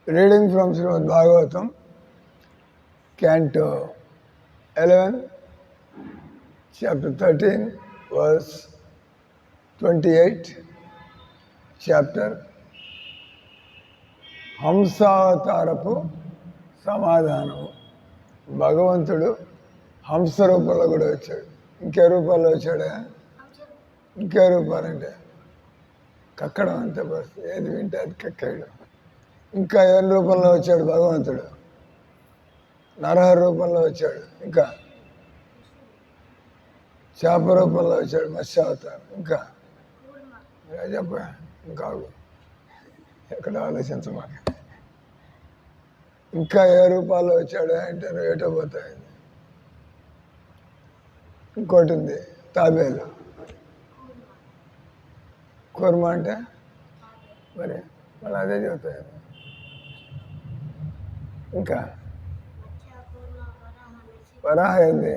Reading from Srimad Bhagavatam, Canto 11, Chapter 13, verse 28, Chapter హంసావతారపు సమాధానము. భగవంతుడు హంస రూపంలో కూడా వచ్చాడు. ఇంకే రూపాల్లో వచ్చాడా? ఇంకే రూపాలంటే కక్కడం అంతే బస్, ఏది వింటే అది కక్కాడు. ఇంకా ఎవరి రూపంలో వచ్చాడు భగవంతుడు? నరహర రూపంలో వచ్చాడు. ఇంకా చేప రూపంలో వచ్చాడు మత్స్యావతారం. ఇంకా చెప్ప, ఇంకా ఎక్కడ ఆలోచించమాట. ఇంకా ఏ రూపాల్లో వచ్చాడు అంటే ఏటో పోతాయి. ఇంకోటి ఉంది తాబేలు. కూర్మ అంటే మరి మళ్ళీ అదే చెబుతాయి. ఇంకా వరాహ ఏంది?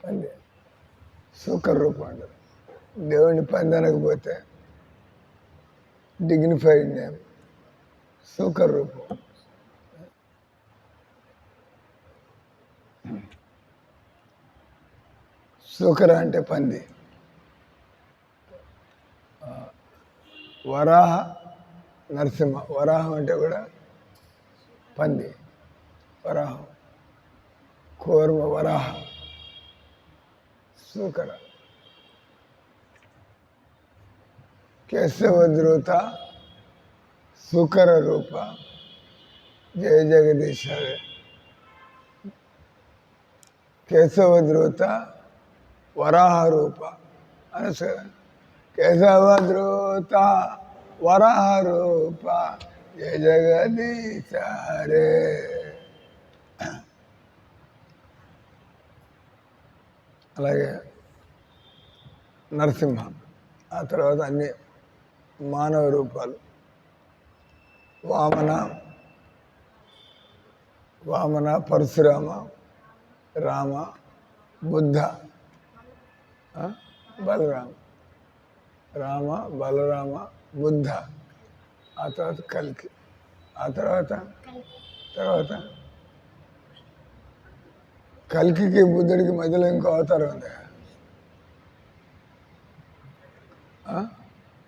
పంది. సూకర్ రూపం అంటారు. దేవుడిని పంది అనకపోతే డిగ్నిఫైడ్ నేమ్, సూకర్ రూపం. సూకర అంటే పంది. వరాహ నరసింహ. వరాహం అంటే కూడా పంది. వరాహం. కూర్మ వరాహ. సూకర. కేశవద్రూత సూకర రూప జయ జగదీశ్వరే. కేశవద్రూత వరాహ రూప అనసు. కేశవద్రూత వరాహ రూప జయ జగదీశ్వరే. అలాగే నరసింహ. ఆ తర్వాత అన్ని మానవ రూపాలు. వామన, పరశురామ, రామ, బుద్ధ, బలరామ. రామ, బలరామ, బుద్ధ. ఆ తర్వాత కల్కి. ఆ తర్వాత కల్కికి బుద్ధుడికి మధ్యలో ఇంకో అవతారం ఉంది.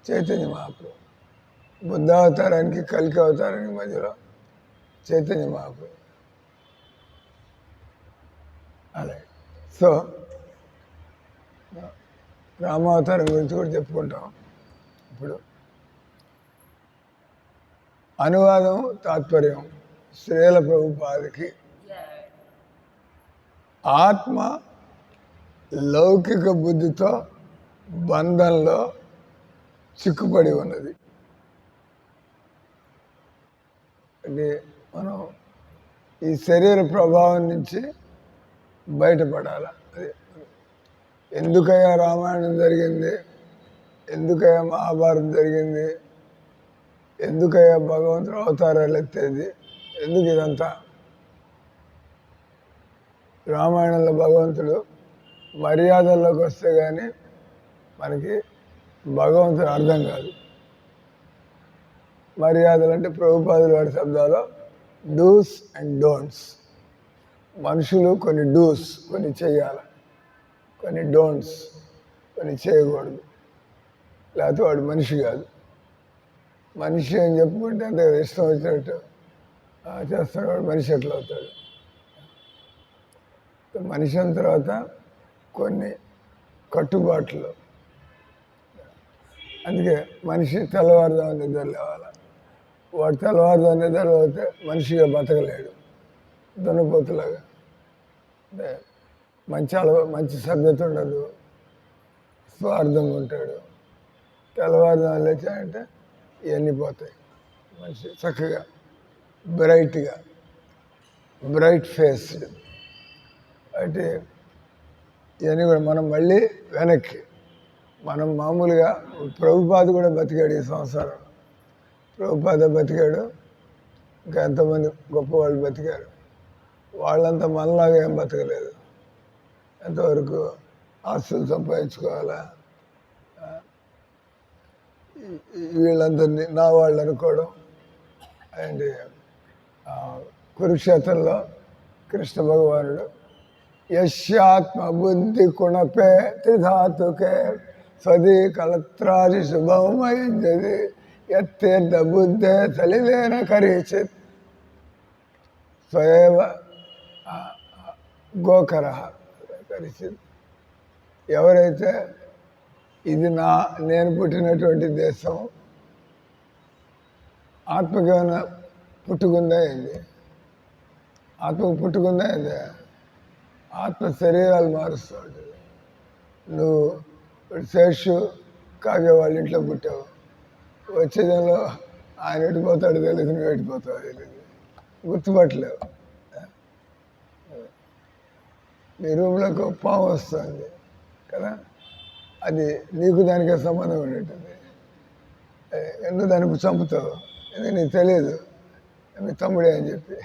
చైతన్య మహాప్రభు. బుద్ధ అవతారానికి కల్కి అవతారానికి మధ్యలో చైతన్య మహాప్రభు. అలాగే. సో రామావతారం గురించి కూడా చెప్పుకుంటాం. ఇప్పుడు అనువాదం తాత్పర్యం. శ్రీల ప్రభుపాదికి ఆత్మ లౌకిక బుద్ధితో బంధంలో చిక్కుపడి ఉన్నది. అంటే మనం ఈ శరీర ప్రభావం నుంచి బయటపడాలి. అది ఎందుకయ్యా రామాయణం జరిగింది, ఎందుకయ్యా మహాభారతం జరిగింది, ఎందుకయ్యా భగవంతుడు అవతారాలు ఎత్తేది, ఎందుకు ఇదంతా? రామాయణంలో భగవంతుడు మర్యాదల్లోకి వస్తే కానీ మనకి భగవంతుడు అర్థం కాదు. మర్యాదలు అంటే ప్రభుపాదులు వాడి శబ్దాలు డూస్ అండ్ డోంట్స్. మనుషులు కొన్ని డూస్, కొన్ని చేయాలి, కొన్ని డోంట్స్, కొన్ని చేయకూడదు. లేకపోతే వాడు మనిషి కాదు. మనిషి అని చెప్పుకుంటే అంత ఇష్టం వచ్చినట్టు చేస్తాడు, వాడు మనిషి ఎట్లా అవుతాడు? మనిషి అయిన తర్వాత కొన్ని కట్టుబాట్లు. అందుకే మనిషి తెల్లవారుదాం నిద్ర లేవాలి. వాడు తెల్లవారుదాం నిద్ర లేకపోతే మనిషిగా బతకలేడు. దున్నపోతులాగా. అంటే మంచి సభ్యత ఉండదు, స్వార్థంగా ఉంటాడు. తెల్లవారుదాం లేచాయంటే ఇవన్నీ పోతాయి. మనిషి చక్కగా బ్రైట్గా, బ్రైట్ ఫేస్డ్. అంటే ఇవన్నీ కూడా మనం మళ్ళీ వెనక్కి. మనం మామూలుగా ప్రభుపాద కూడా బతికాడు ఈ సంవత్సరం. ప్రభుపాద బతికాడు, ఇంకా ఎంతోమంది గొప్పవాళ్ళు బతికారు. వాళ్ళంతా మనలాగా ఏం బతకలేదు. ఎంతవరకు ఆస్తులు సంపాదించుకోవాలా, వీళ్ళందరినీ నా వాళ్ళు అనుకోవడం. అండ్ కురుక్షేత్రంలో కృష్ణ భగవానుడు యశ్యాత్మ బుద్ధి కుణపే త్రిధాతుకే స్వదీ కలత్రాది శుభమయంజది యత్తీర్థ బుద్ధే సలిలేన కరీచిత్ స్వయవ గోకర కరీచిత్. ఎవరైతే ఇది నేను పుట్టినటువంటి దేశం, ఆత్మకేమైనా పుట్టుకుందా ఏంది? ఆత్మకు పుట్టుకుందా ఏంది? ఆత్మ శరీరాలు మారుస్తూ ఉంటుంది. నువ్వు శేషు కావ్య వాళ్ళ ఇంట్లో పుట్టావు, వచ్చేదంలో ఆయన ఎడిపోతాడు తెలియదు, నువ్వు ఎడిపోతావు తెలియదు, గుర్తుపట్టలేవు. నీ రూమ్లోకి పాము వస్తుంది కదా, అది నీకు దానికే సంబంధం ఉంటుంది. ఎందుకు దానికి చంపుతావు? ఎందుకు నీకు తెలియదు. మీ తమ్ముడే అని చెప్పి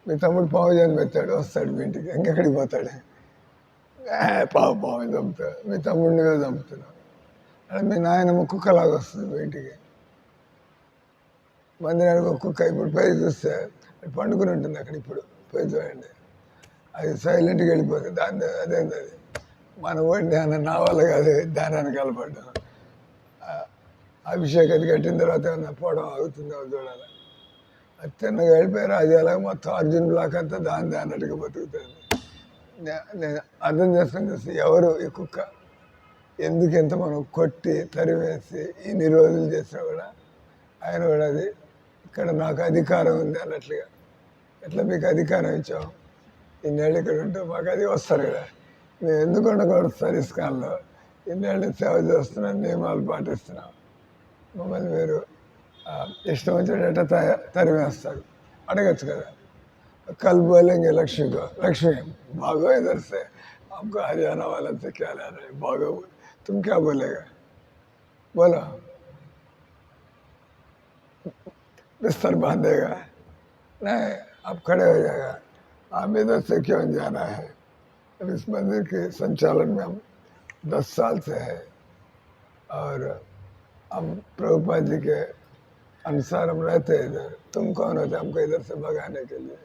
మీ తమ్ముడు పాము జాని పెడతాడు, వస్తాడు మీ ఇంటికి, ఇంకెక్కడికి పోతాడు? పాము చంపుతాడు, మీ తమ్ముడిని మీద చంపుతున్నావు. అలా మీ నాయనమ్మ కుక్కలాగా వస్తుంది మీ ఇంటికి. మందిరానికి ఒక కుక్క ఇప్పుడు పై చూస్తే అది పండుకుని ఉంటుంది అక్కడ. ఇప్పుడు పోయి చూడండి, అది సైలెంట్గా వెళ్ళిపోతుంది. అదేంది అది మన ఓడిని అన్న నా వల్ల కాదు, దాని వెనకాల పడ్డాం. అభిషేకం కట్టిన తర్వాత ఏమన్నా పోవడం అవుతుందో చూడాలి. అది తిన్నగా వెళ్ళిపోయారు. అది అలాగ మొత్తం అర్జున్ బ్లాక్ అంతా దాని అన్నట్టుగా బతుకుతుంది. నేను అర్థం చేసుకుని ఎవరు ఈ కుక్క ఎందుకు ఎంత మనం కొట్టి తరివేసి ఇన్ని రోజులు చేసినా కూడా ఆయన కూడా అది ఇక్కడ నాకు అధికారం ఉంది అన్నట్లుగా. ఎట్లా మీకు అధికారం ఇచ్చాం? ఇన్నేళ్ళు ఇక్కడ ఉంటే మాకు అది వస్తారు కదా. మేము ఎందుకు ఉండకూడదు సరిస్కాన్లో? ఇన్నేళ్ళు సేవ చేస్తున్నాం, నియమాలు పాటిస్తున్నాం. మమ్మల్ని మీరు ఇష్టం వచ్చినట్టు తరివేస్తారు. అడగచ్చు కదా. कल बोलेंगे लक्ष्मी को, लक्ष्मी भागो इधर से, हमको हरियाणा वाला से क्या ले रहे, भागो। तुम क्या बोलेगा? बोलो। बिस्तर बांधेगा? नहीं, अब खड़े हो जाएगा। हम इधर से क्यों जाना है? अब इस मंदिर के संचालन में हम 10 साल से है और हम प्रभुपाद जी के अनुसार हम रहते हैं इधर। तुम कौन होते हमको इधर से भगाने के लिए?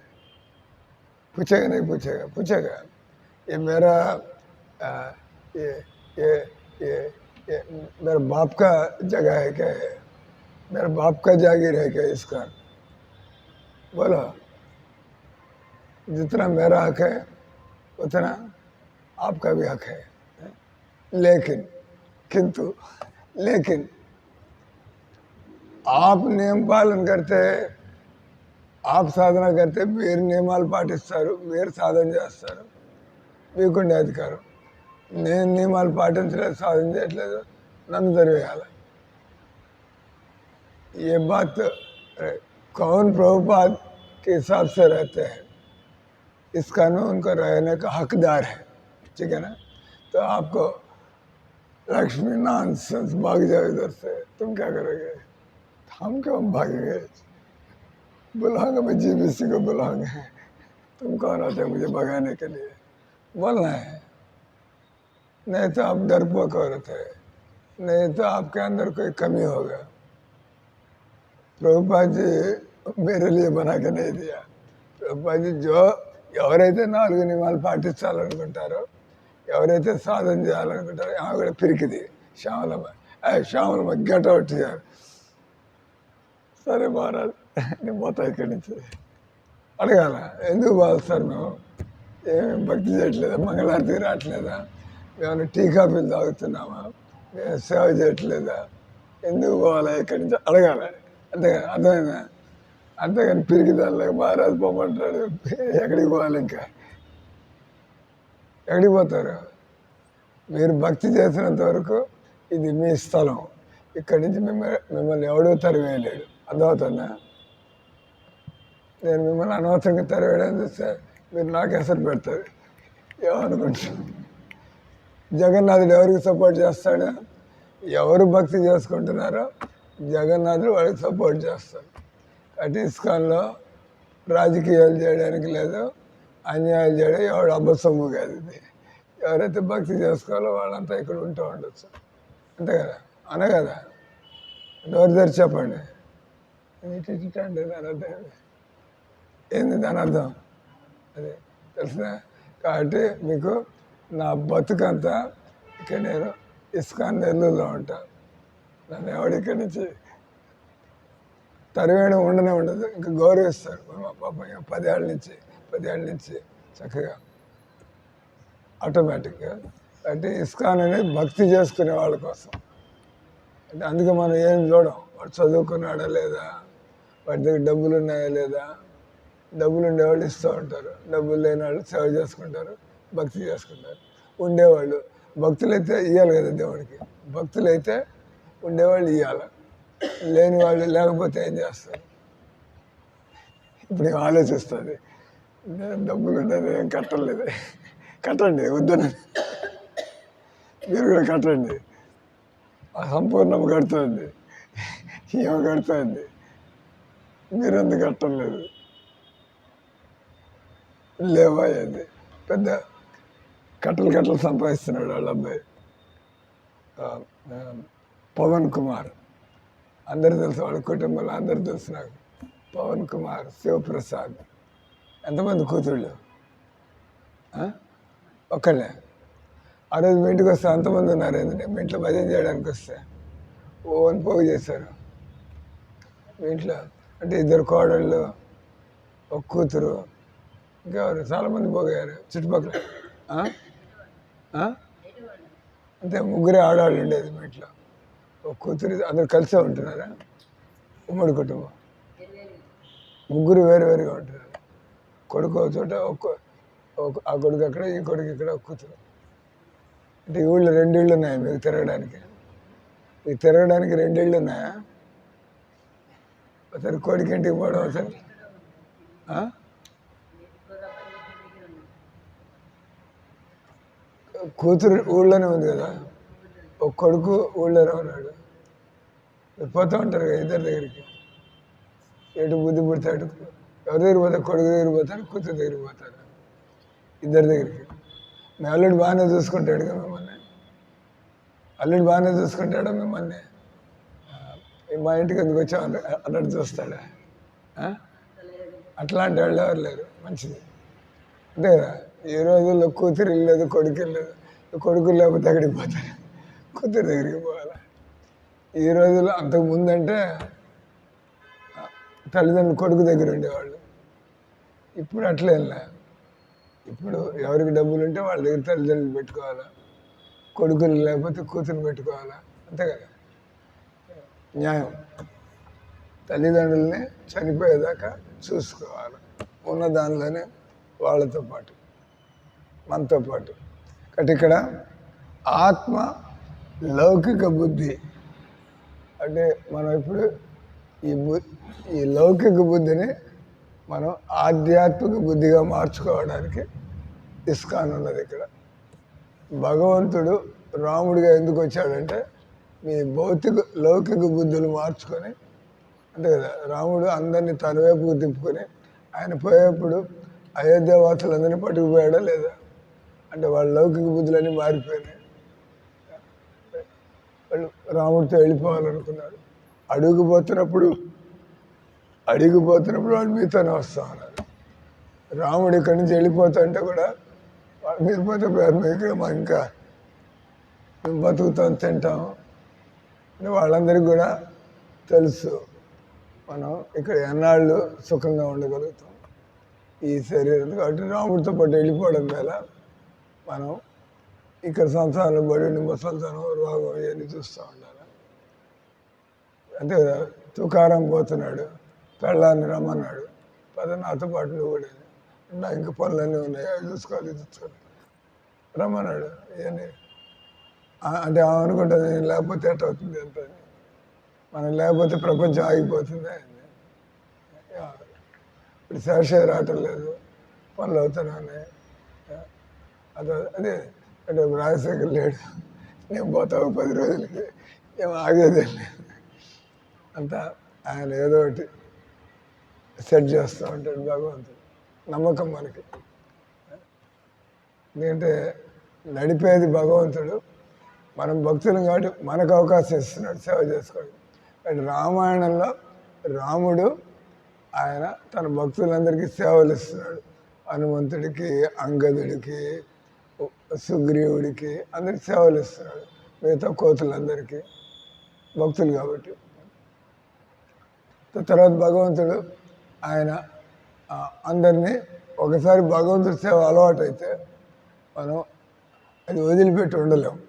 पूछेगा नहीं पूछेगा? पूछेगा। ये मेरा ये मेरे बाप का जगह है क्या? है मेरे बाप का जागीर है क्या इसका? बोलो। जितना मेरा हक है उतना आपका भी हक है। लेकिन आप नियम पालन करते, आप సాధన करते, మీరు నియమాలు పాటిస్తారు, మీరు సాధన చేస్తారు, మీకుండే అధికారం. నేను నియమాలు పాటించలేదు, సాధన చేయట్లేదు, నన్ను తరివేయాలి. ये बात कौन प्रभुपाद के हिसाब से रहते हैं, इस कानून को रहने का हकदार है, ठीक है ना? तो आपको लक्ष्मी नॉनसेंस भाग जाओ इधर से, तुम क्या करोगे? हम क्यों भागेंगे? बुलाऊंगा मैं, जीबीसी को बुलाऊंगा। तुम कौन होते हो मुझे भगाने के लिए? बोलना है। नहीं तो आप डरपोक औरत है, नहीं तो आपके अंदर कोई कमी होगा। प्रभुपाद जी मेरे लिए बना के नहीं दिया। प्रभुपाद जी जो ఎవరైతే 4 నియమాలు పాటించాలనుకుంటారో, ఎవరైతే సాధన చేయాలనుకుంటారో, ఆమె కూడా పిరికిది శ్యామలమ్మ గెట్ అవుట్ చేయాలి. సరే మహారాజ్ నేను పోతా ఇక్కడి నుంచి. అడగాల, ఎందుకు బాధిస్తారు? మేము ఏమేమి భక్తి చేయట్లేదా? మంగళారతికి రావట్లేదా? మేము టీ కాఫీలు తాగుతున్నామా? మేము సేవ చేయట్లేదా? ఎందుకు పోవాలా ఇక్కడి నుంచి? అడగాల. అంతేగాని అర్థమైందా? అంతేగాని పిరికిదానిలాగా మహారాజు పోమంటాడు, ఎక్కడికి పోవాలి? ఇంకా ఎక్కడికి పోతారు? మీరు భక్తి చేసినంత వరకు ఇది మీ స్థలం. ఇక్కడి నుంచి మిమ్మల్ని ఎవడో తరివేయలేడు. అర్థమవుతుందా? నేను మిమ్మల్ని అనవసరంగా తరివేయడం చూస్తే మీరు నాకు ఎసరు పెడతారు. ఏమనుకుంటారు? జగన్నాథుడు ఎవరికి సపోర్ట్ చేస్తాడు? ఎవరు భక్తి చేసుకుంటున్నారో జగన్నాథుడు వాడికి సపోర్ట్ చేస్తాడు. అటు ఇస్కాన్లో రాజకీయాలు చేయడానికి లేదు, అన్యాయాలు చేయడం ఎవడు అబ్బసొమ్ము కాదు. ఇది ఎవరైతే భక్తి చేసుకోవాలో వాళ్ళంతా ఇక్కడ ఉంటూ ఉండొచ్చు. అంతే కదా? అనగదా? నోరు తెరిచి చెప్పండి. అంటే దాని అర్థం ఏంది? దాని అర్థం అదే తెలిసిన. కాబట్టి మీకు నా బతుకంతా ఇక్కడ నేను ఇస్కాన్ నెల్లూరులో ఉంటాను. నన్ను ఎవడు ఇక్కడి నుంచి తరివేయడం ఉండనే ఉండదు, ఇంకా గౌరవిస్తారు పాపం. 10 ఏళ్ళ నుంచి చక్కగా ఆటోమేటిక్గా. అంటే ఇస్కాన్ అనేది భక్తి చేసుకునే వాళ్ళ కోసం. అంటే అందుకే మనం ఏం చూడం, వాడు చదువుకున్నాడా లేదా, వాడి దగ్గర డబ్బులు ఉన్నాయా లేదా. డబ్బులు ఉండేవాళ్ళు ఇస్తూ ఉంటారు, డబ్బులు లేని వాళ్ళు సేవ చేసుకుంటారు, భక్తి చేసుకుంటారు. ఉండేవాళ్ళు భక్తులైతే ఇవ్వాలి కదా దేవుడికి, భక్తులైతే ఉండేవాళ్ళు ఇవ్వాలి, లేని వాళ్ళు లేకపోతే ఏం చేస్తారు. ఇప్పుడు ఆలోచిస్తుంది, నేను డబ్బులు ఉండేది ఏం కట్టలేదు. కట్టండి, వద్దని మీరు కూడా కట్టండి. సంపూర్ణం కడుతుంది, ఏమో కడుతుంది, మీరెందుకు కట్టలేదు. లేవా ఏంది పెద్ద కట్టలు సంపాదిస్తున్నాడు వాళ్ళ అబ్బాయి పవన్ కుమార్. అందరు తెలుసు, వాళ్ళ కుటుంబంలో అందరు తెలుసు నాకు. పవన్ కుమార్, శివప్రసాద్. ఎంతమంది కూతుళ్ళు? ఒక్కళ్ళే. ఆ రోజు మీ ఇంటికి వస్తే అంతమంది ఉన్నారు. ఏంటంటే మీ ఇంట్లో భజన చేయడానికి వస్తే ఓన్ పోగు చేశారు మీ ఇంట్లో. అంటే 2 కోడళ్ళు, ఒక కూతురు, ఇంకెవరు చాలామంది పోగయ్యారు చుట్టుపక్కల. అంతే, 3 ఆడవాళ్ళు ఉండేది మీ ఇంట్లో. ఒక కూతురు, అందరు కలిసే ఉంటున్నారా? ఉమ్మడి కుటుంబం, 3 వేరువేరుగా ఉంటున్నారు. కొడుకు ఒక చోట, ఆ కొడుకు అక్కడ, ఈ కొడుకు ఇక్కడ, ఒక కూతురు. అంటే ఈ ఊళ్ళో 2 ఇళ్ళు ఉన్నాయి మీకు తిరగడానికి. మీకు తిరగడానికి 2 ఇళ్ళు ఉన్నాయా? ఒకసారి కొడుకు ఇంటికి పోవడం, ఒకసారి కూతురు ఊళ్ళోనే ఉంది కదా, ఒక కొడుకు ఊళ్ళోనే ఉన్నాడు. పోతూ ఉంటారు కదా ఇద్దరి దగ్గరికి. ఎటు బుద్ధి పుడితే అటు ఎవరి దగ్గర పోతారు? కొడుకు దగ్గర పోతారు, కూతురు దగ్గరికి పోతారు, ఇద్దరి దగ్గరికి. మీ అల్లుడు బాగానే చూసుకుంటాడుగా మిమ్మల్ని, అల్లుడు బాగానే చూసుకుంటాడా మిమ్మల్ని? మా ఇంటికి ఎందుకు వచ్చావు అన్నట్టు చూస్తాడా? అట్లాంటి వాళ్ళు ఎవరు లేరు. మంచిది అంతే కదా. ఈ రోజుల్లో కూతురు లేదు, కొడుకు లేదు. కొడుకు లేకపోతే ఎక్కడికి పోతారు? కూతురు దగ్గరికి పోవాలి. ఈ రోజుల్లో అంతకుముందు అంటే తల్లిదండ్రులు కొడుకు దగ్గర ఉండేవాళ్ళు. ఇప్పుడు అట్లేలా. ఇప్పుడు ఎవరికి డబ్బులు ఉంటే వాళ్ళ దగ్గర తల్లిదండ్రులు పెట్టుకోవాలా, కొడుకులు లేకపోతే కూతురు పెట్టుకోవాలా, అంతే కదా న్యాయం. తల్లిదండ్రులని చనిపోయేదాకా చూసుకోవాలి, ఉన్న దానిలోనే వాళ్ళతో పాటు, మనతో పాటు. కాబట్టి ఇక్కడ ఆత్మ లౌకిక బుద్ధి అంటే మనం ఇప్పుడు ఈ లౌకిక బుద్ధిని మనం ఆధ్యాత్మిక బుద్ధిగా మార్చుకోవడానికి ఇస్కాన్ ఉన్నది. ఇక్కడ భగవంతుడు రాముడిగా ఎందుకు వచ్చాడంటే మీ లౌకిక బుద్ధులు మార్చుకొని, అంతే కదా. రాముడు అందరినీ తన వైపుకు తిప్పుకొని ఆయన పోయేప్పుడు అయోధ్యవాసులందరినీ పట్టుకుపోయాడా లేదా? అంటే వాళ్ళ లౌకిక బుద్ధులన్నీ మారిపోయినాయి. వాళ్ళు రాముడితో వెళ్ళిపోవాలనుకున్నారు. అడుగుపోతున్నప్పుడు వాళ్ళు మీతోనే వస్తా ఉన్నారు. రాముడు ఇక్కడి నుంచి వెళ్ళిపోతుంటే కూడా వాళ్ళు మీరు పోతే మీకు ఇంకా మేము బతుకుతాం, తింటాం అని వాళ్ళందరికీ కూడా తెలుసు. మనం ఇక్కడ ఎన్నాళ్ళు సుఖంగా ఉండగలుగుతాం ఈ శరీరం. కాబట్టి రాముడితో పాటు వెళ్ళిపోవడం వల్ల మనం ఇక్కడ సంసారంలో పడి ముసలితనం, రోగం ఇవన్నీ చూస్తూ ఉండాలి. అంతే కదా. తుకారం పోతున్నాడు, పెళ్ళాన్ని రమ్మన్నాడు, నాతో పాటు నువ్వు కూడా, నా ఇంకా పనులన్నీ ఉన్నాయి, అవి చూసుకోవాలి, రమ్మన్నాడు. ఇవన్నీ అంటే అనుకుంటుంది నేను లేకపోతే ఎట్ అవుతుంది అంత, మనం లేకపోతే ప్రపంచం ఆగిపోతుంది. ఇప్పుడు శేషయ్య రావటం లేదు, పనులు అవుతున్నాయి. అదే అంటే రాజశేఖర్ లేడు, నేను పోతావు 10 రోజులకి, ఏమో ఆగేదే లేదు. అంతా ఆయన ఏదో ఒకటి సెట్ చేస్తూ ఉంటాడు భగవంతుడు. నమ్మకం మనకి. ఎందుకంటే నడిపేది భగవంతుడు, మనం భక్తులు కాబట్టి మనకు అవకాశం ఇస్తున్నాడు సేవ చేసుకోవడం. రామాయణంలో రాముడు ఆయన తన భక్తులందరికీ సేవలు ఇస్తున్నాడు. హనుమంతుడికి, అంగదుడికి, సుగ్రీవుడికి అందరికి సేవలు ఇస్తున్నాడు. మిగతా కోతులందరికీ భక్తులు కాబట్టి. తర్వాత భగవంతుడు ఆయన అందరినీ ఒకసారి భగవంతుడి సేవ అలవాటైతే మనం అది వదిలిపెట్టి ఉండలేము.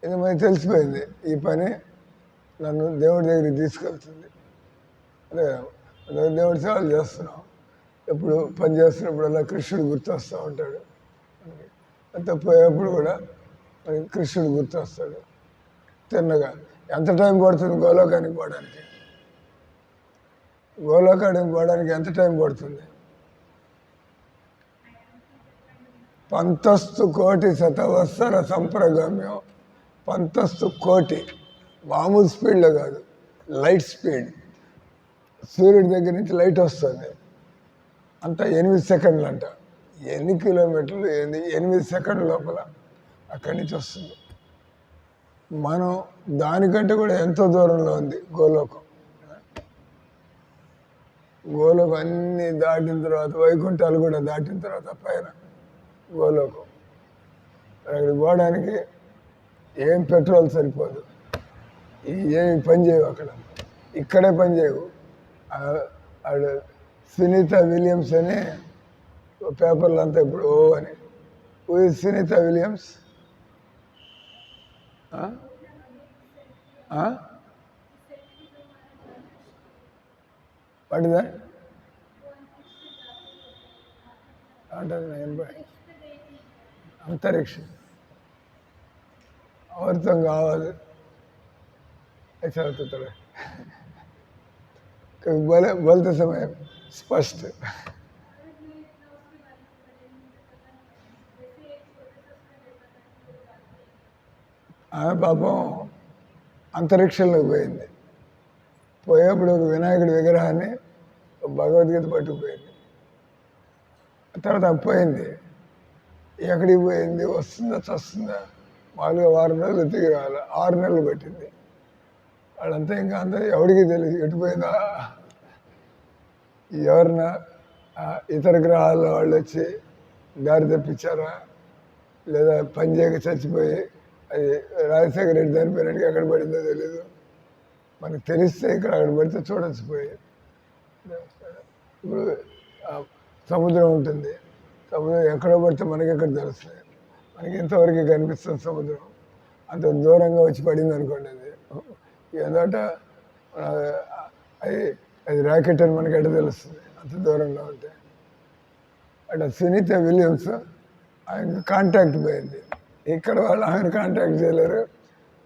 ఇది మనకి తెలిసిపోయింది, ఈ పని నన్ను దేవుడి దగ్గరికి తీసుకెళ్తుంది. అదే దేవుడి సేవలు చేస్తున్నాం. ఎప్పుడు పని చేస్తున్నప్పుడల్లా కృష్ణుడు గుర్తొస్తూ ఉంటాడు. అంత పోయేప్పుడు కూడా మనకి కృష్ణుడు గుర్తొస్తాడు. తిన్నగా ఎంత టైం పడుతుంది గోలోకానికి పోవడానికి? గోలోకానికి పోవడానికి ఎంత టైం పడుతుంది? 1,000 కోటి శతవత్సర సంప్రగమ్యం. 1,000 కోటి, మామూలు స్పీడ్లో కాదు, లైట్ స్పీడ్. సూర్యుడి దగ్గర నుంచి లైట్ వస్తుంది, అంతా 8 సెకండ్లు అంట. ఎన్ని కిలోమీటర్లు? 8 సెకండ్ల లోపల అక్కడి నుంచి వస్తుంది. మనం దానికంటే కూడా ఎంతో దూరంలో ఉంది గోలోకం. గోలోకం అన్నీ దాటిన తర్వాత, వైకుంఠాలు కూడా దాటిన తర్వాత పైన గోలోకం. అక్కడికి పోవడానికి ఏం పెట్రోల్ సరిపోదు, ఏమి పని చేయవు అక్కడ. ఇక్కడే పని చేయవు. సునీత విలియమ్స్ అని పేపర్లు అంతా ఇప్పుడు అని. సునీత విలియమ్స్ పడిదా అంటే అంతరిక్షం అవర్తం కావాలి చదువుతాడు. बोलते समय स्पष्ट. ఆమె పాపం అంతరిక్షంలోకి పోయింది. పోయేప్పుడు ఒక వినాయకుడి విగ్రహాన్ని, భగవద్గీత పట్టుకుపోయింది. తర్వాత పోయింది. ఎక్కడికి పోయింది? వస్తుందా చస్తుందా? మామూలుగా 6 నెలలు తిరిగి రావాలి. 6 నెలలు పట్టింది. వాళ్ళంతా ఇంకా అందరూ ఎవరికి తెలియదు ఎటుపోయిందా. ఎవరన్నా ఇతర గ్రహాల్లో వాళ్ళు వచ్చి దారి తప్పించారా, లేదా పని చేయక చచ్చిపోయి అది రాజశేఖర రెడ్డి చనిపోయినట్టుగా ఎక్కడ పడిందో తెలీదు. మనకు తెలిస్తే ఇక్కడ అక్కడ పడితే చూడొచ్చు పోయి. ఇప్పుడు సముద్రం ఉంటుంది, సముద్రం ఎక్కడో పడితే మనకి ఎక్కడ తెలుస్తుంది? మనకి ఇంతవరకు కనిపిస్తుంది సముద్రం. అంత దూరంగా వచ్చి పడింది అనుకోండి, అది ఏదోట అది ర్యాకెట్ అని మనకి ఎట్ట తెలుస్తుంది అంత దూరంలో ఉంటే. అట్లా సునీత విలియమ్స్ ఆయన కాంటాక్ట్ పోయింది. ఇక్కడ వాళ్ళు ఆయన కాంటాక్ట్ చేయలేరు,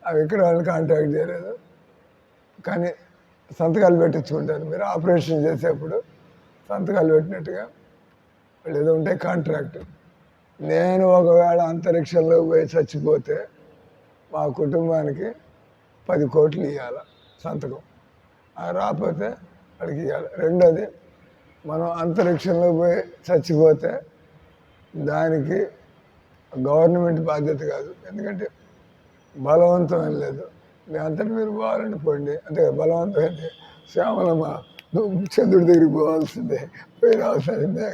అవి ఇక్కడ వాళ్ళని కాంటాక్ట్ చేయలేదు. కానీ సంతకాలు పెట్టించుకుంటారు. మీరు ఆపరేషన్ చేసేప్పుడు సంతకాలు పెట్టినట్టుగా వాళ్ళు ఏదో ఉంటాయి కాంట్రాక్ట్. నేను ఒకవేళ అంతరిక్షంలో పోయి చచ్చిపోతే మా కుటుంబానికి 10 కోట్లు ఇవ్వాలి సంతకం. రాకపోతే వాడికి ఇవ్వాలి. రెండోది, మనం అంతరిక్షంలో పోయి చచ్చిపోతే దానికి గవర్నమెంట్ బాధ్యత కాదు. ఎందుకంటే బలవంతం ఏం లేదు. మీ అంతటి మీరు పోవాలంటే పోండి. అంతే బలవంతం అయితే శ్యామలమ్మ చంద్రుడి దగ్గరికి పోవాల్సిందే, పోయి రావాల్సిందే.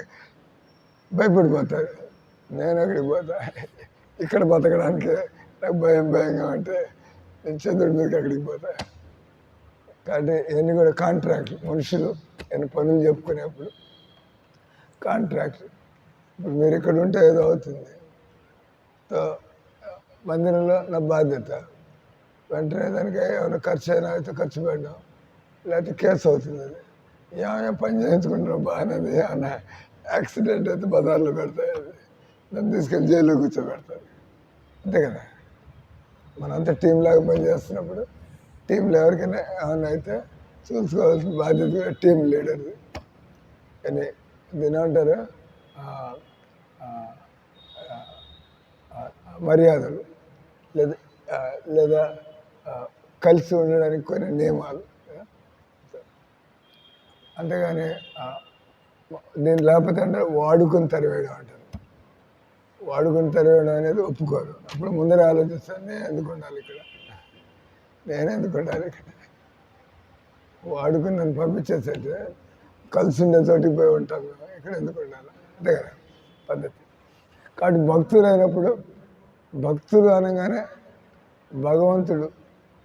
భయపడిపోతారు. నేను అక్కడికి పోతా, ఇక్కడ బతకడానికి నాకు భయంగా ఉంటే నేను చంద్రుడి మీదకి అక్కడికి పోతా. కాబట్టి ఇవన్నీ కూడా కాంట్రాక్ట్. మనుషులు నేను పనులు చెప్పుకునేప్పుడు కాంట్రాక్ట్. ఇప్పుడు మీరు ఇక్కడ ఉంటే ఏదో అవుతుంది, మందిరంలో నా బాధ్యత. వెంటనే దానికి ఏమైనా ఖర్చు అయినా అయితే ఖర్చు పెట్టడం, లేకపోతే కేసు అవుతుంది. అది ఏమైనా పని చేయించుకుంటున్నాం బాగానేది, ఏమైనా యాక్సిడెంట్ అయితే బజార్లో పెడతాయి, అది నన్ను తీసుకెళ్ళి జైల్లో కూర్చోబెడతారు. అంతే కదా. మనంతా టీం లాగా పని చేస్తున్నప్పుడు టీంలో ఎవరికైనా ఏమైనా అయితే చూసుకోవాల్సిన బాధ్యత కూడా టీం లీడర్ది. కానీ దీని ఏమంటారు, మర్యాదలు లేదా లేదా కలిసి ఉండడానికి కొన్ని నియమాలు. అంతేగాని దీని లేకపోతే అంటే వాడుకొని తరివేయడం అంటారు. వాడుకొని తరివేయడం అనేది ఒప్పుకోరు. అప్పుడు ముందర ఆలోచిస్తాను, నేను ఎందుకు ఉండాలి ఇక్కడ, నేను ఎందుకు ఉండాలి ఇక్కడ, వాడుకుని నన్ను పంపించేసైతే కలిసి ఉండే చోటికి పోయి ఉంటాం మేము, ఇక్కడ ఎందుకు ఉండాలి, అంతే కదా పద్ధతి. కాబట్టి భక్తులు అయినప్పుడు, భక్తులు అనగానే భగవంతుడు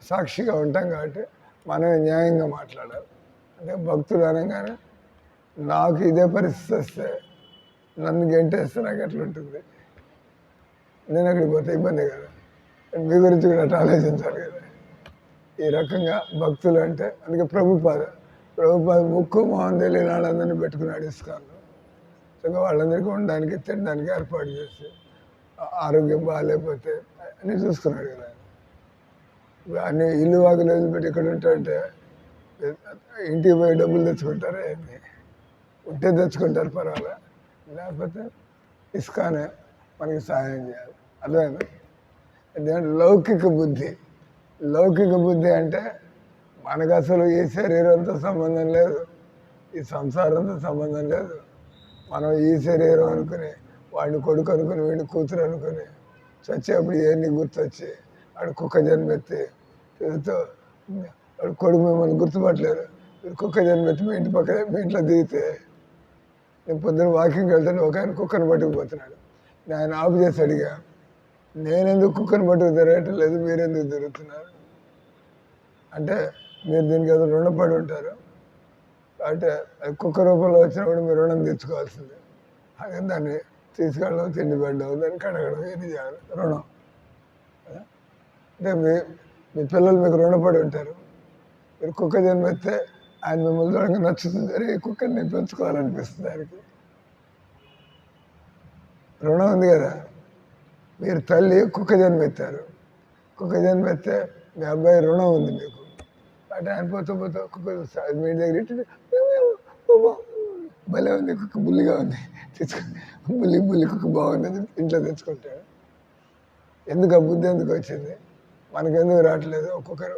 సాక్షిగా ఉంటాం కాబట్టి మనమే న్యాయంగా మాట్లాడాలి. అంటే భక్తులు అనగానే నాకు ఇదే పరిస్థితి వస్తే నన్ను గెంటేస్తే నాకు ఎట్లుంటుంది, నేను అక్కడికి పోతే ఇబ్బంది కదా. మీ గురించి కూడా అట్లా ఆలోచించాలి కదా. ఈ రకంగా భక్తులు అంటే అందుకే ప్రభుపాద ముక్కు మొహం తెలియని వాళ్ళందరినీ పెట్టుకున్నాడు ఇస్కాన్లో. సో వాళ్ళందరికీ ఉండడానికి తినడానికి ఏర్పాటు చేసి, ఆరోగ్యం బాగాలేకపోతే అన్నీ చూసుకున్నాడు కదా. అన్ని ఇల్లు వాకిలు వదిలిపెట్టి ఇక్కడ ఉంటాయంటే ఇంటికి పోయి డబ్బులు తెచ్చుకుంటారా ఏంటి? ఉంటే తెచ్చుకుంటారు పర్వాలే, లేకపోతే ఇస్కానే మనకి సహాయం చేయాలి. అర్థమైంది? అంటే లౌకిక బుద్ధి. లౌకిక బుద్ధి అంటే మనకు అసలు ఈ శరీరంతో సంబంధం లేదు, ఈ సంసారంతో సంబంధం లేదు. మనం ఈ శరీరం అనుకుని, వాడిని కొడుకు అనుకుని, వీడిని కూతురు అనుకుని చచ్చేప్పుడు ఏన్ని గుర్తొచ్చి వాడు కుక్క జన్మెత్తి తిరుగుతూ, వాడు కొడుకు మిమ్మల్ని గుర్తుపట్టలేరు, మీరు కుక్క జన్మెత్తి మీ ఇంటి పక్కన మీ ఇంట్లో దిగితే, నేను పొద్దున్న వాకింగ్కి వెళ్తాను, ఒక ఆయన కుక్కను పట్టుకుపోతున్నాడు. నేను ఆయన ఆపు చేసి అడిగా, నేనెందుకు కుక్కను పట్టుకు తిరగటం లేదు, మీరెందుకు తిరుగుతున్నారు అంటే, మీరు దీనికి ఏదో రుణపడి ఉంటారు అంటే కుక్క రూపంలో వచ్చినప్పుడు మీరు రుణం తీర్చుకోవాల్సిందే. అదే దాన్ని తీసుకెళ్ళడం, తిండి పెట్టడం, దాన్ని కడగడం, ఏది చేయాలి, రుణం. అంటే మీ పిల్లలు మీకు రుణపడి ఉంటారు. మీరు కుక్క జన్మెత్తే ఆయన మిమ్మల్ని చూడగా నచ్చుతుంది, అరే ఈ కుక్కని నేను పెంచుకోవాలనిపిస్తుంది ఆయనకి. రుణం ఉంది కదా. మీరు తల్లి కుక్క జన్మెత్తారు, కుక్క జన్మెత్తే మీ అబ్బాయి రుణం ఉంది మీకు. అంటే ఆయన పోతూ పోతూ కుక్క మీ దగ్గర ఇట్టి భలే ఉంది, కుక్క బుల్లిగా ఉంది, బుల్లి కుక్క బాగుంది ఇంట్లో తెచ్చుకుంటాడు. ఎందుకు ఆ బుద్ధి ఎందుకు వచ్చింది? మనకెందుకు రావట్లేదు? ఒక్కొక్కరు